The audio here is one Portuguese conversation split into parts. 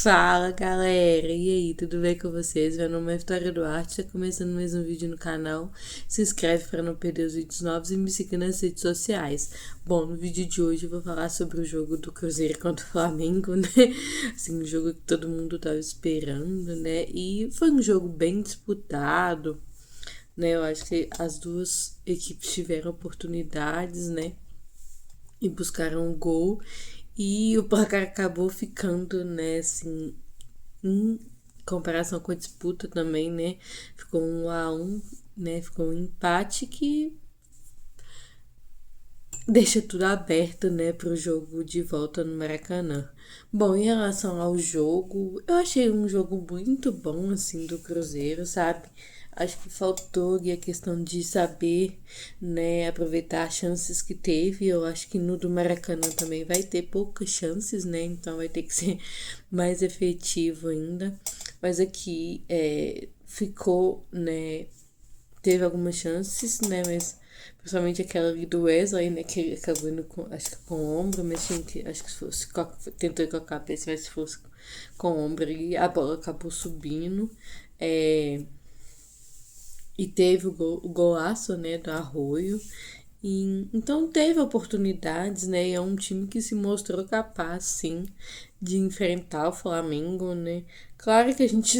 Fala galera, e aí, tudo bem com vocês? Meu nome é Vitória Duarte, está começando mais um vídeo no canal. Se inscreve para não perder os vídeos novos e me siga nas redes sociais. Bom, no vídeo de hoje eu vou falar sobre o jogo do Cruzeiro contra o Flamengo, né? Assim, um jogo que todo mundo estava esperando, né? E foi um jogo bem disputado, né? Eu acho que as duas equipes tiveram oportunidades, né? E buscaram um gol. E o placar acabou ficando, né, assim, em comparação com a disputa também, né? Ficou 1-1, né? Ficou um empate que deixa tudo aberto, né, pro jogo de volta no Maracanã. Bom, em relação ao jogo, eu achei um jogo muito bom, assim, do Cruzeiro, sabe? Acho que faltou ali a questão de saber, né, aproveitar as chances que teve. Eu acho que no do Maracanã também vai ter poucas chances, né? Então vai ter que ser mais efetivo ainda. Mas aqui ficou, né, teve algumas chances, né? Mas principalmente aquela ali do Wesley, né? Que ele acabou indo com, acho que com o ombro, mas tinha que, acho que se fosse, tentou ir com a cabeça, mas se fosse com o ombro ali, a bola acabou subindo. E teve o golaço, né, do Arroio. E, então teve oportunidades, né? E é um time que se mostrou capaz, sim, de enfrentar o Flamengo, né? Claro que a gente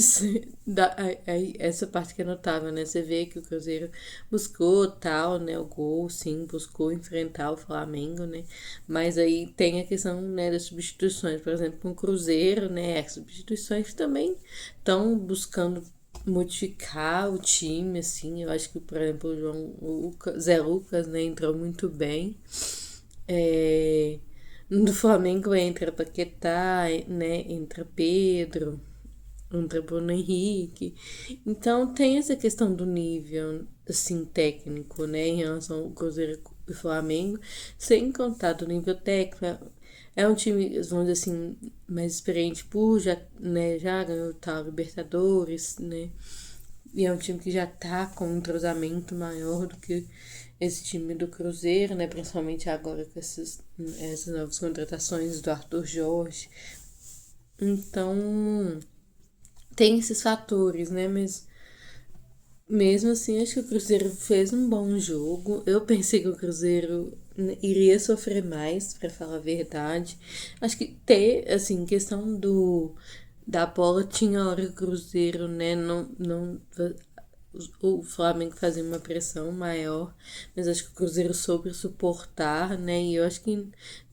essa parte que é notável, né? Você vê que o Cruzeiro buscou tal, né? O gol, sim, buscou enfrentar o Flamengo, né? Mas aí tem a questão, né, das substituições, por exemplo, com o Cruzeiro, né? As substituições também estão buscando modificar o time, assim. Eu acho que, por exemplo, Zé Lucas, né, entrou muito bem. No Flamengo entra Paquetá, né, entra Pedro, entra Bruno Henrique. Então tem essa questão do nível, assim, técnico, né, em relação ao Cruzeiro e Flamengo, sem contar do nível técnico. É um time, vamos dizer assim, mais experiente por já, né, já ganhou tal Libertadores, né? E é um time que já tá com um entrosamento maior do que esse time do Cruzeiro, né? Principalmente agora com essas novas contratações do Arthur Jorge. Então, tem esses fatores, né? Mas mesmo assim, acho que o Cruzeiro fez um bom jogo. Eu pensei que o Cruzeiro iria sofrer mais, para falar a verdade. Acho que assim, questão da bola, tinha hora que o Cruzeiro, né, não o Flamengo fazia uma pressão maior, mas acho que o Cruzeiro soube suportar, né? E eu acho que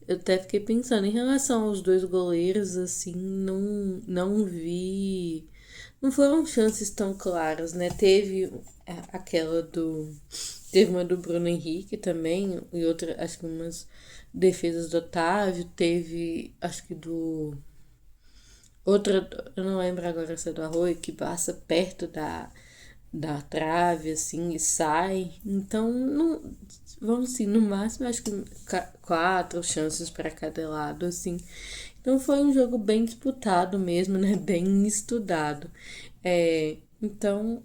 eu até fiquei pensando em relação aos dois goleiros, assim, não vi. Não foram chances tão claras, né? Teve aquela do. Teve uma do Bruno Henrique também, e outra, acho que umas defesas do Otávio, teve, acho que do. Outra, eu não lembro agora se é do Arroio, que passa perto da trave, assim, e sai. Então, não, vamos assim, no máximo, acho que 4 chances para cada lado, assim. Então, foi um jogo bem disputado mesmo, né? Bem estudado. Então,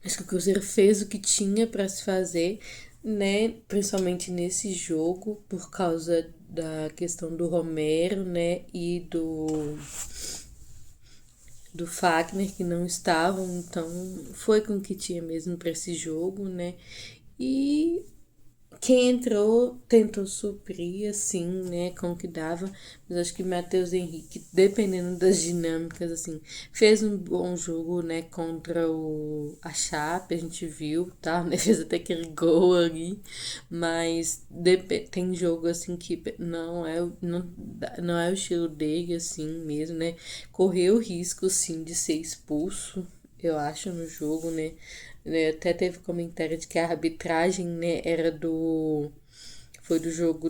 acho que o Cruzeiro fez o que tinha para se fazer, né? Principalmente nesse jogo, por causa da questão do Romero, né? E do Fagner, que não estavam, então foi com o que tinha mesmo para esse jogo, né? E quem entrou tentou suprir, assim, né, com o que dava, mas acho que Matheus Henrique, dependendo das dinâmicas, assim, fez um bom jogo, né, contra a Chape, a gente viu, tá, né, fez até aquele gol ali, mas tem jogo, assim, que não é o estilo dele, assim, mesmo, né, correu o risco, sim, de ser expulso, eu acho, no jogo, né? Até teve comentário de que a arbitragem, né, era do. Foi do jogo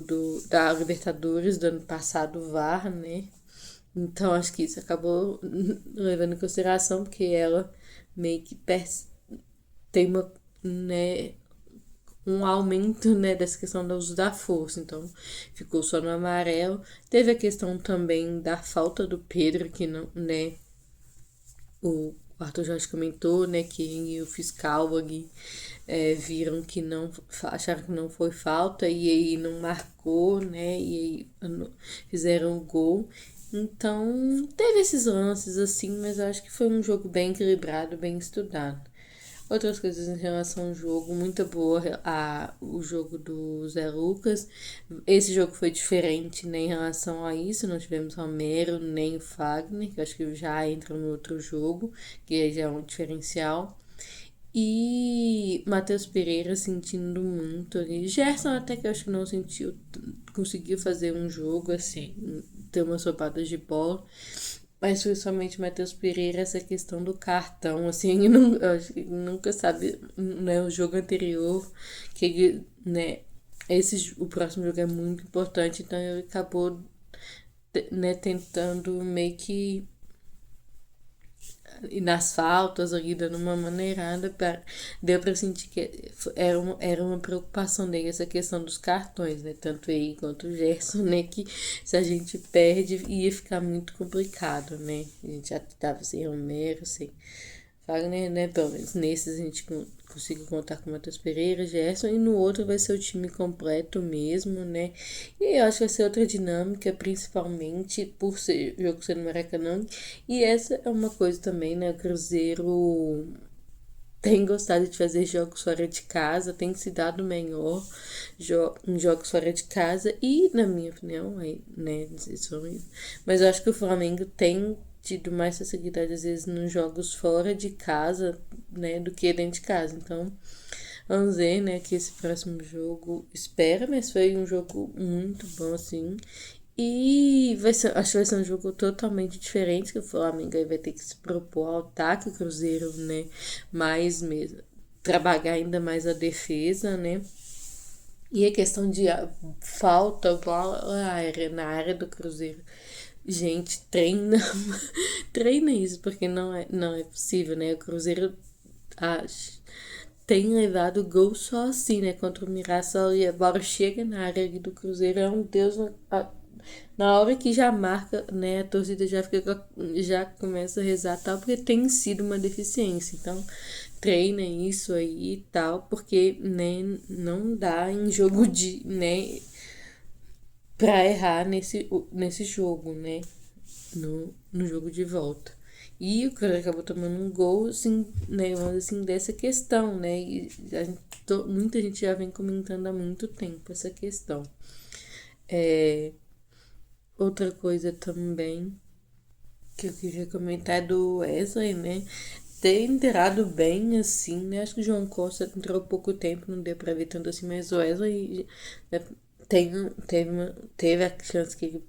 da Libertadores do ano passado, o VAR, né? Então acho que isso acabou levando em consideração, porque ela meio que tem né, um aumento, né, dessa questão do uso da força. Então ficou só no amarelo. Teve a questão também da falta do Pedro, que não, né? O Arthur Jorge comentou, né, que o fiscal ali viram que não, acharam que não foi falta e aí não marcou, né, e aí fizeram o gol. Então, teve esses lances assim, mas eu acho que foi um jogo bem equilibrado, bem estudado. Outras coisas em relação ao jogo, muito boa o jogo do Zé Lucas. Esse jogo foi diferente, né, em relação a isso. Não tivemos Romero nem o Fagner, que eu acho que já entra no outro jogo, que já é um diferencial. E Matheus Pereira sentindo muito ali. Gerson até que eu acho que não sentiu, conseguiu fazer um jogo assim, ter umas roubadas de bola. Mas principalmente Matheus Pereira, essa questão do cartão, assim, eu acho que nunca sabe, né, o jogo anterior, que ele, né, o próximo jogo é muito importante, então ele acabou, né, tentando meio que e nas faltas ali, dando uma maneirada, deu pra sentir que era uma preocupação dele essa questão dos cartões, né? Tanto ele quanto o Gerson, né? Que se a gente perde ia ficar muito complicado, né? A gente já tava sem Romero, sem Fagner, né? Pelo menos nesses a gente conseguiu contar com o Matheus Pereira, Gerson, e no outro vai ser o time completo mesmo, né? E eu acho que vai ser outra dinâmica, principalmente por ser jogo ser no Maracanã. E essa é uma coisa também, né? O Cruzeiro tem gostado de fazer jogos fora de casa, tem se dado melhor em jogos fora de casa e, na minha opinião, né, não sei se foi isso, mas eu acho que o Flamengo tem tido mais facilidade às vezes nos jogos fora de casa, né, do que dentro de casa. Então, vamos ver, né, que esse próximo jogo espera, mas foi um jogo muito bom, assim. E acho que vai ser um jogo totalmente diferente, que o Flamengo aí vai ter que se propor ao ataque, o Cruzeiro, né, mais mesmo, trabalhar ainda mais a defesa, né. E a questão de falta, bola aérea na área do Cruzeiro. Gente, treina, treina isso, porque não é possível, né? O Cruzeiro acho, tem levado gol só assim, né? Contra o Mirassol e a bola chega na área do Cruzeiro, é um Deus na hora que já marca, né? A torcida já começa a rezar tal, porque tem sido uma deficiência. Então, treina isso aí e tal, porque, né, não dá em jogo né, pra errar nesse jogo, né? No jogo de volta. E o cara acabou tomando um gol, assim, né? Assim, dessa questão, né? E muita gente já vem comentando há muito tempo essa questão. Outra coisa também que eu queria comentar é do Wesley, né? Ter enterado bem, assim, né? Acho que o João Costa entrou pouco tempo, não deu pra ver tanto assim, mas o Wesley, né, teve a chance que ele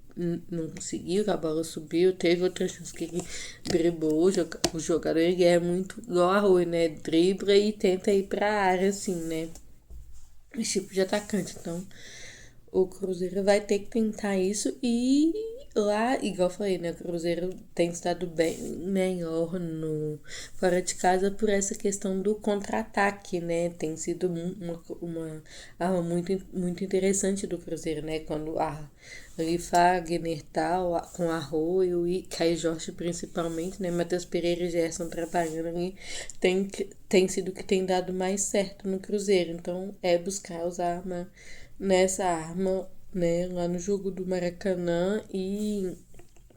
não conseguiu, a bola subiu, teve outra chance que ele driblou o jogador, ele é muito igual a Rui, né? Dribla e tenta ir pra área, assim, né? Esse tipo de atacante, então o Cruzeiro vai ter que tentar isso e lá, igual eu falei, né? O Cruzeiro tem estado bem melhor no fora de casa por essa questão do contra-ataque, né? Tem sido uma arma muito interessante do Cruzeiro, né? Quando ali Fagner tal, com Arroio e Caio Jorge principalmente, né? Matheus Pereira e Gerson trabalhando ali, tem sido o que tem dado mais certo no Cruzeiro. Então é buscar usar nessa arma, né, lá no jogo do Maracanã e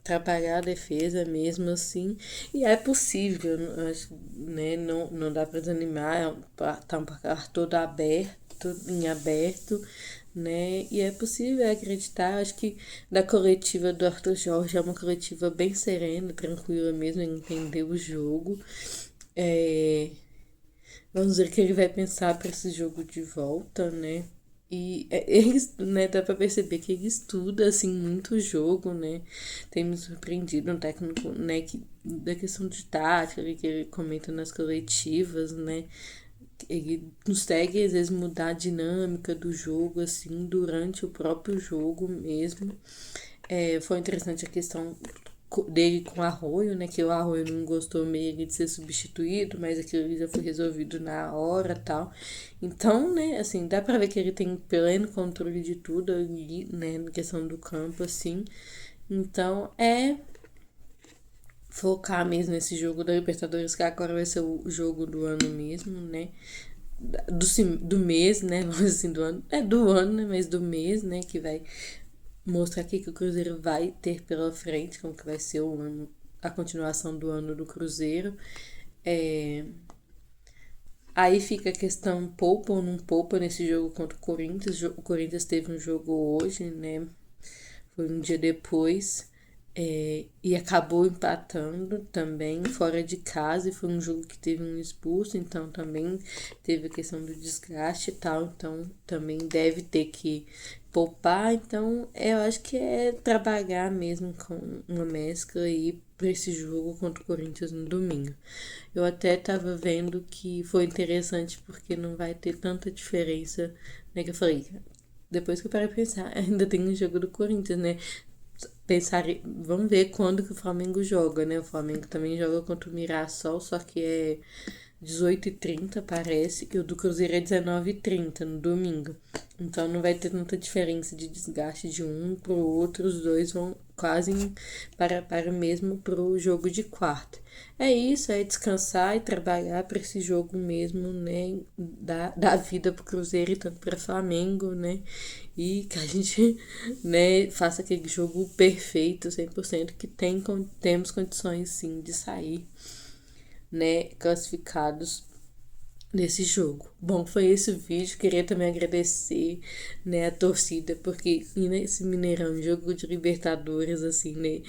trabalhar a defesa mesmo assim. E é possível, acho, né, não dá para desanimar, tá um placar todo aberto, em aberto, né, e é possível acreditar. Acho que da coletiva do Arthur Jorge é uma coletiva bem serena, tranquila mesmo, em entender o jogo. Vamos ver o que ele vai pensar para esse jogo de volta, né? E né, dá pra perceber que ele estuda, assim, muito o jogo, né? Tem me surpreendido um técnico, né, da questão de tática, que ele comenta nas coletivas, né? Ele consegue, às vezes, mudar a dinâmica do jogo, assim, durante o próprio jogo mesmo. Foi interessante a questão dele com o Arroio, né? Que o Arroio não gostou meio de ser substituído, mas aquilo já foi resolvido na hora e tal. Então, né, assim, dá pra ver que ele tem pleno controle de tudo ali, né, na questão do campo, assim. Então, focar mesmo nesse jogo da Libertadores, que agora vai ser o jogo do ano mesmo, né? Do mês, né? Vamos assim, do ano. É do ano, né? Mas do mês, né? Que vai mostrar o que o Cruzeiro vai ter pela frente, como que vai ser o ano, a continuação do ano do Cruzeiro. É, Aí fica a questão poupa ou não poupa nesse jogo contra o Corinthians. O Corinthians teve um jogo hoje, né? Foi um dia depois. E acabou empatando também fora de casa. E foi um jogo que teve um expulso, então também teve a questão do desgaste e tal. Então também deve ter que poupar. Então eu acho que é trabalhar mesmo com uma mescla aí para esse jogo contra o Corinthians no domingo. Eu até tava vendo que foi interessante porque não vai ter tanta diferença, né? Que eu falei, depois que eu parei pra pensar, ainda tem um jogo do Corinthians, né? Pensar, vamos ver quando que o Flamengo joga, né? O Flamengo também joga contra o Mirassol, só que é 18h30, parece, e o do Cruzeiro é 19h30 no domingo. Então não vai ter tanta diferença de desgaste de um pro outro, os dois vão quase para mesmo pro jogo de quarta. É isso, é descansar e trabalhar para esse jogo mesmo, né? Da vida pro Cruzeiro e tanto para Flamengo, né? E que a gente, né, faça aquele jogo perfeito, 100% que temos condições sim de sair, né, classificados nesse jogo. Bom, foi esse o vídeo. Queria também agradecer, né, a torcida, porque ir nesse Mineirão, jogo de Libertadores, assim, né,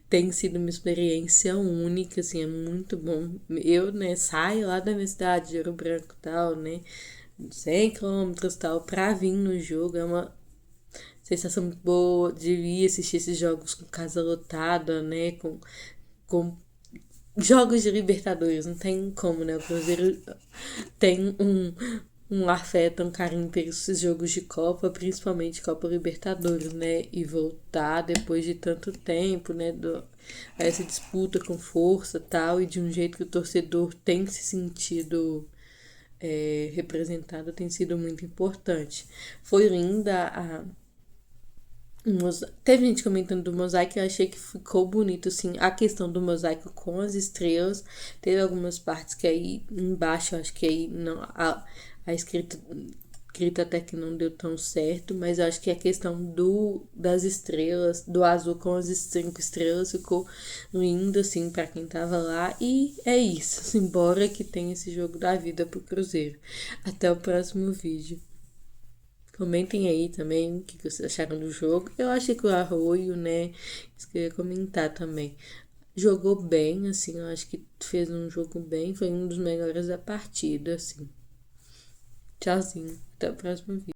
tem sido uma experiência única, assim, é muito bom. Eu, né, saio lá da minha cidade, de Ouro Branco e tal, né, 100 quilômetros tal, pra vir no jogo. É uma sensação muito boa de ir assistir esses jogos com casa lotada, né, com jogos de Libertadores, não tem como, né? O Cruzeiro tem um afeto, um carinho por esses jogos de Copa, principalmente Copa Libertadores, né? E voltar depois de tanto tempo, né? Essa disputa com força tal, e de um jeito que o torcedor tem se sentido representado, tem sido muito importante. Foi linda teve gente comentando do mosaico, eu achei que ficou bonito, assim, a questão do mosaico com as estrelas. Teve algumas partes que aí embaixo, eu acho que aí não, a escrita até que não deu tão certo, mas eu acho que a questão das estrelas, do azul com as 5 estrelas, ficou lindo, assim, pra quem tava lá. E é isso, embora que tenha esse jogo da vida pro Cruzeiro. Até o próximo vídeo. Comentem aí também o que vocês acharam do jogo. Eu achei que o Arroio, né? Isso que eu ia comentar também. Jogou bem, assim, eu acho que fez um jogo bem. Foi um dos melhores da partida, assim. Tchauzinho. Até o próximo vídeo.